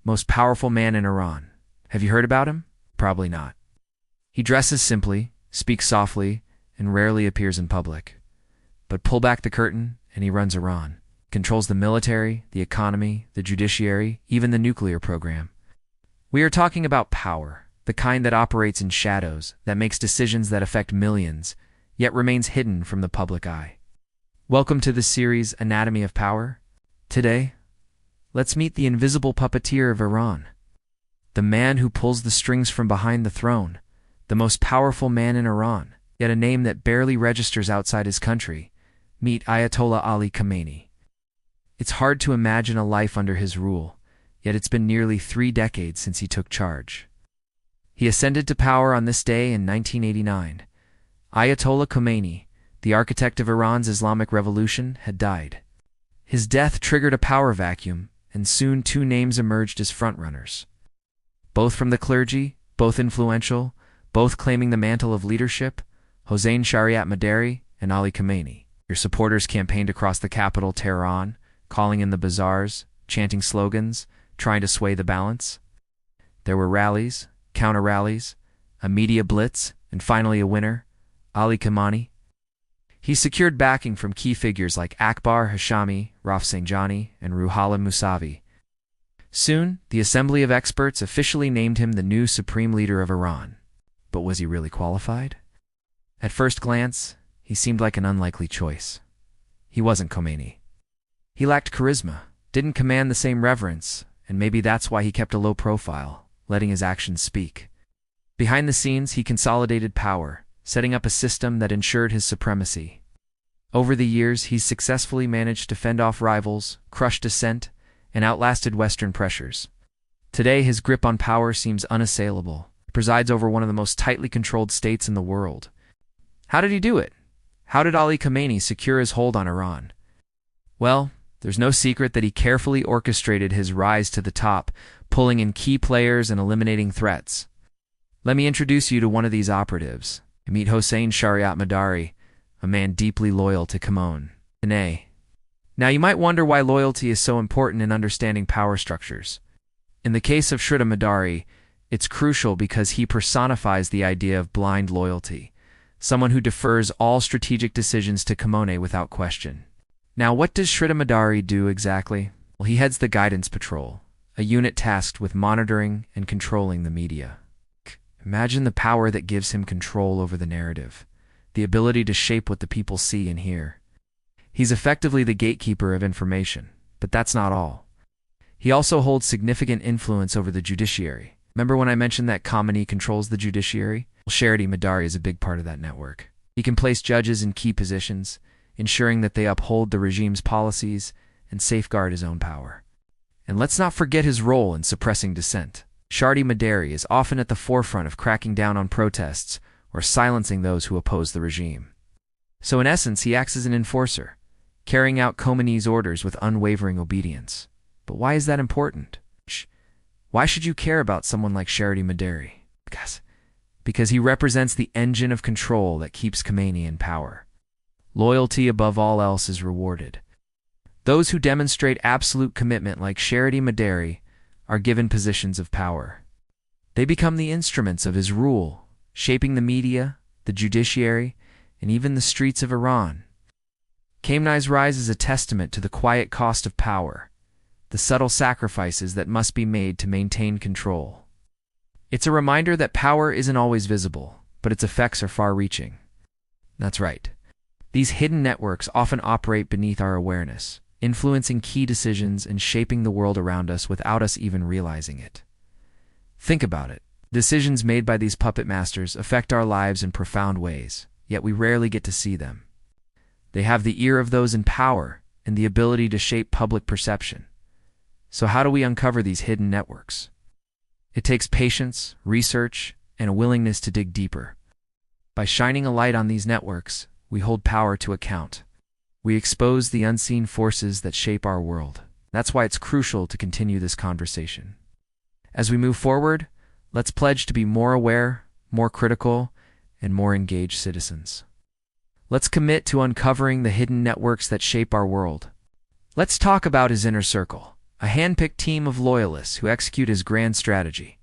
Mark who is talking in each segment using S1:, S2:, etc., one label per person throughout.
S1: most powerful man in Iran. Have you heard about him? Probably not. He dresses simply, speaks softly, and rarely appears in public. But pull back the curtain, and he runs Iran. Controls the military, the economy, the judiciary, even the nuclear program. We are talking about power, the kind that operates in shadows, that makes decisions that affect millions, yet remains hidden from the public eye. Welcome to the series Anatomy of Power. Today, let's meet the invisible puppeteer of Iran. The man who pulls the strings from behind the throne, the most powerful man in Iran, yet a name that barely registers outside his country. Meet Ayatollah Ali Khamenei. It's hard to imagine a life under his rule, yet it's been nearly 3 decades since he took charge. He ascended to power on this day in 1989. Ayatollah Khamenei, the architect of Iran's Islamic revolution, had died. His death triggered a power vacuum, and soon 2 names emerged as frontrunners. Both from the clergy, both influential, both claiming the mantle of leadership, Hossein Shariat-Madari and Ali Khamenei. Your supporters campaigned across the capital, Tehran, calling in the bazaars, chanting slogans, trying to sway the balance. There were rallies, counter-rallies, a media blitz, and finally a winner, Ali Khamenei. He secured backing from key figures like Akbar Hashami, Rafsanjani, and Ruhollah Mousavi. Soon, the Assembly of Experts officially named him the new supreme leader of Iran. But was he really qualified? At first glance, he seemed like an unlikely choice. He wasn't Khamenei. He lacked charisma, didn't command the same reverence, and maybe that's why he kept a low profile, letting his actions speak. Behind the scenes, he consolidated power, setting up a system that ensured his supremacy. Over the years, he's successfully managed to fend off rivals, crush dissent, and outlasted Western pressures. Today, his grip on power seems unassailable. He presides over one of the most tightly controlled states in the world. How did he do it? How did Ali Khamenei secure his hold on Iran? Well, there's no secret that he carefully orchestrated his rise to the top, pulling in key players and eliminating threats. Let me introduce you to one of these operatives. Meet Hossein Shariat-Madari, a man deeply loyal to Khamenei. Now you might wonder why loyalty is so important in understanding power structures. In the case of Shariat-Madari, it's crucial because he personifies the idea of blind loyalty, someone who defers all strategic decisions to Khamenei without question. Now, what does Shariat-Madari do exactly? Well, he heads the Guidance Patrol, a unit tasked with monitoring and controlling the media. Imagine the power that gives him control over the narrative, the ability to shape what the people see and hear. He's effectively the gatekeeper of information, but that's not all. He also holds significant influence over the judiciary. Remember when I mentioned that Khamenei controls the judiciary? Well, Shariat-Madari is a big part of that network. He can place judges in key positions, ensuring that they uphold the regime's policies and safeguard his own power. And let's not forget his role in suppressing dissent. Shariat-Madari is often at the forefront of cracking down on protests or silencing those who oppose the regime. So in essence, he acts as an enforcer, carrying out Khamenei's orders with unwavering obedience. But why is that important? Why should you care about someone like Shariat-Madari? Because he represents the engine of control that keeps Khamenei in power. Loyalty above all else is rewarded. Those who demonstrate absolute commitment like Shariat-Madari are given positions of power. They become the instruments of his rule, shaping the media, the judiciary, and even the streets of Iran. Khamenei's rise is a testament to the quiet cost of power, the subtle sacrifices that must be made to maintain control. It's a reminder that power isn't always visible, but its effects are far-reaching. That's right. These hidden networks often operate beneath our awareness, influencing key decisions and shaping the world around us without us even realizing it. Think about it. Decisions made by these puppet masters affect our lives in profound ways, yet we rarely get to see them. They have the ear of those in power and the ability to shape public perception. So how do we uncover these hidden networks? It takes patience, research, and a willingness to dig deeper. By shining a light on these networks, we hold power to account. We expose the unseen forces that shape our world. That's why it's crucial to continue this conversation. As we move forward, let's pledge to be more aware, more critical, and more engaged citizens. Let's commit to uncovering the hidden networks that shape our world. Let's talk about his inner circle, a hand-picked team of loyalists who execute his grand strategy.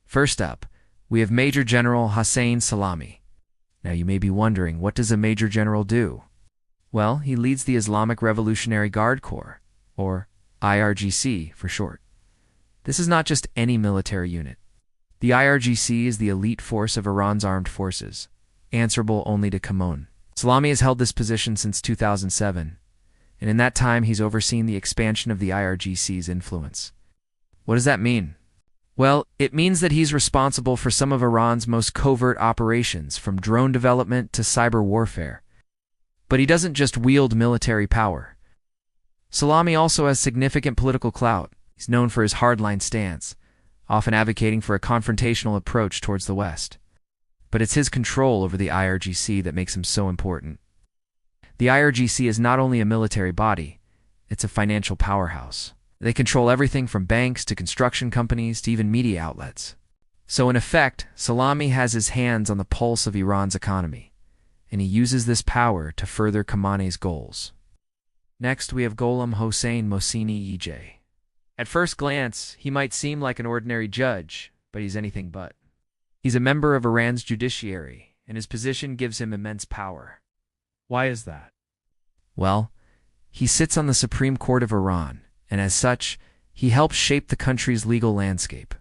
S1: First up, we have Major General Hossein Salami. Now you may be wondering, what does a Major General do? Well, he leads the Islamic Revolutionary Guard Corps, or IRGC for short. This is not just any military unit. The IRGC is the elite force of Iran's armed forces, answerable only to Khamenei. Salami has held this position since 2007, and in that time he's overseen the expansion of the IRGC's influence. What does that mean? Well, it means that he's responsible for some of Iran's most covert operations, from drone development to cyber warfare. But he doesn't just wield military power. Salami also has significant political clout. He's known for his hardline stance, often advocating for a confrontational approach towards the West. But it's his control over the IRGC that makes him so important. The IRGC is not only a military body, it's a financial powerhouse. They control everything from banks to construction companies to even media outlets. So in effect, Salami has his hands on the pulse of Iran's economy, and he uses this power to further Khamenei's goals. Next, we have Gholam Hossein Mohseni EJ. At first glance, he might seem like an ordinary judge, but he's anything but. He's a member of Iran's judiciary, and his position gives him immense power.
S2: Why is that?
S1: Well, he sits on the Supreme Court of Iran, and as such, he helps shape the country's legal landscape.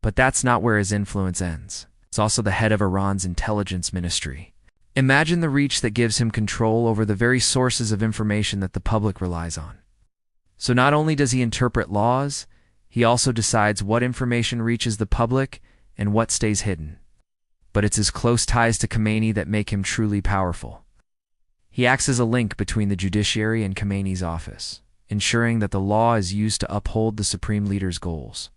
S1: But that's not where his influence ends. He's also the head of Iran's intelligence ministry. Imagine the reach that gives him control over the very sources of information that the public relies on. So not only does he interpret laws, he also decides what information reaches the public and what stays hidden. But it's his close ties to Khamenei that make him truly powerful. He acts as a link between the judiciary and Khamenei's office, ensuring that the law is used to uphold the supreme leader's goals.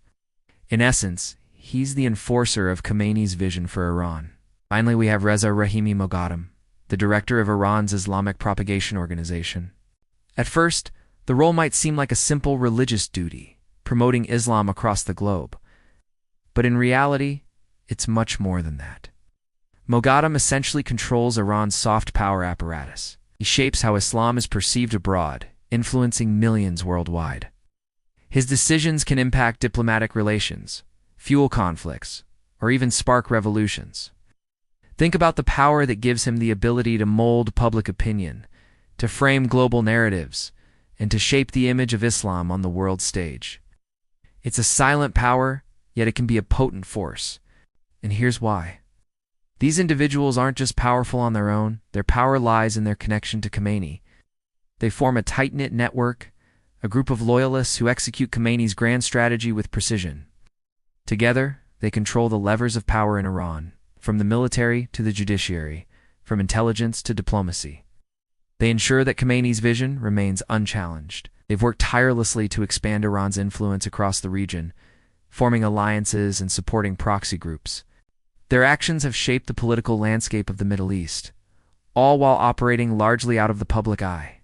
S1: In essence, he's the enforcer of Khamenei's vision for Iran. Finally, we have Reza Rahimi Moghaddam, the director of Iran's Islamic propagation organization. At first, the role might seem like a simple religious duty, promoting Islam across the globe. But in reality, it's much more than that. Moghaddam essentially controls Iran's soft power apparatus. He shapes how Islam is perceived abroad, influencing millions worldwide. His decisions can impact diplomatic relations, fuel conflicts, or even spark revolutions. Think about the power that gives him the ability to mold public opinion, to frame global narratives, and to shape the image of Islam on the world stage. It's a silent power, yet it can be a potent force. And here's why. These individuals aren't just powerful on their own, their power lies in their connection to Khamenei. They form a tight-knit network, a group of loyalists who execute Khamenei's grand strategy with precision. Together, they control the levers of power in Iran, from the military to the judiciary, from intelligence to diplomacy. They ensure that Khamenei's vision remains unchallenged. They've worked tirelessly to expand Iran's influence across the region, forming alliances and supporting proxy groups. Their actions have shaped the political landscape of the Middle East, all while operating largely out of the public eye.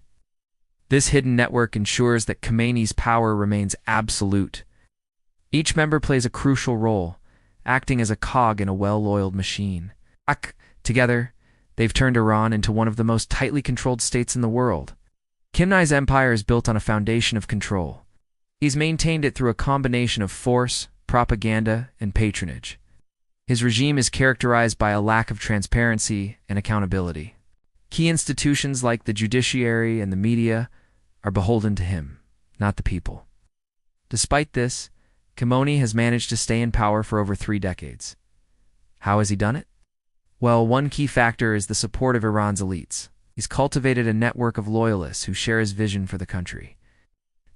S1: This hidden network ensures that Khamenei's power remains absolute. Each member plays a crucial role, acting as a cog in a well-oiled machine. Together, they've turned Iran into one of the most tightly controlled states in the world. Khamenei's empire is built on a foundation of control. He's maintained it through a combination of force, propaganda, and patronage. His regime is characterized by a lack of transparency and accountability. Key institutions like the judiciary and the media are beholden to him, not the people. Despite this, Khamenei has managed to stay in power for over 3 decades. How has he done it? Well, one key factor is the support of Iran's elites. He's cultivated a network of loyalists who share his vision for the country.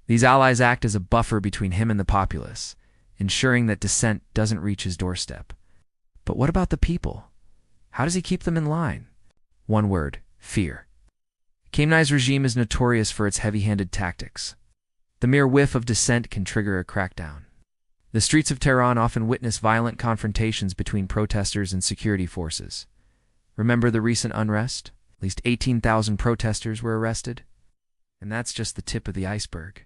S1: These allies act as a buffer between him and the populace, ensuring that dissent doesn't reach his doorstep. But what about the people? How does he keep them in line? One word: fear. Khamenei's regime is notorious for its heavy-handed tactics. The mere whiff of dissent can trigger a crackdown. The streets of Tehran often witness violent confrontations between protesters and security forces. Remember the recent unrest? At least 18,000 protesters were arrested. And that's just the tip of the iceberg.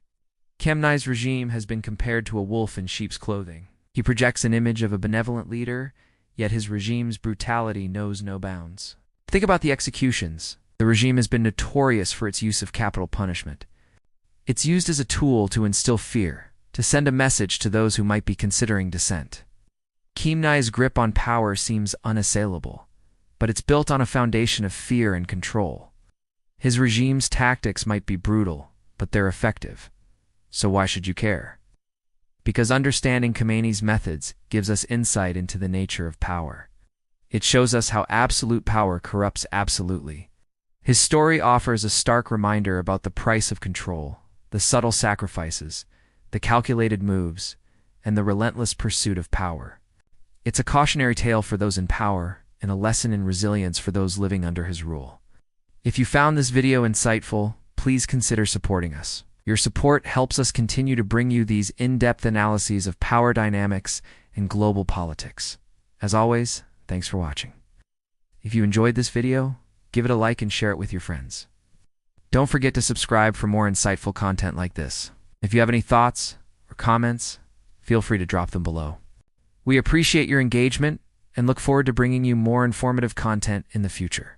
S1: Khamenei's regime has been compared to a wolf in sheep's clothing. He projects an image of a benevolent leader, yet his regime's brutality knows no bounds. Think about the executions. The regime has been notorious for its use of capital punishment. It's used as a tool to instill fear, to send a message to those who might be considering dissent. Khamenei's grip on power seems unassailable, but it's built on a foundation of fear and control. His regime's tactics might be brutal, but they're effective. So why should you care? Because understanding Khamenei's methods gives us insight into the nature of power. It shows us how absolute power corrupts absolutely. His story offers a stark reminder about the price of control, the subtle sacrifices, the calculated moves, and the relentless pursuit of power. It's a cautionary tale for those in power and a lesson in resilience for those living under his rule. If you found this video insightful, please consider supporting us. Your support helps us continue to bring you these in-depth analyses of power dynamics and global politics. As always, thanks for watching. If you enjoyed this video, give it a like and share it with your friends. Don't forget to subscribe for more insightful content like this. If you have any thoughts or comments, feel free to drop them below. We appreciate your engagement and look forward to bringing you more informative content in the future.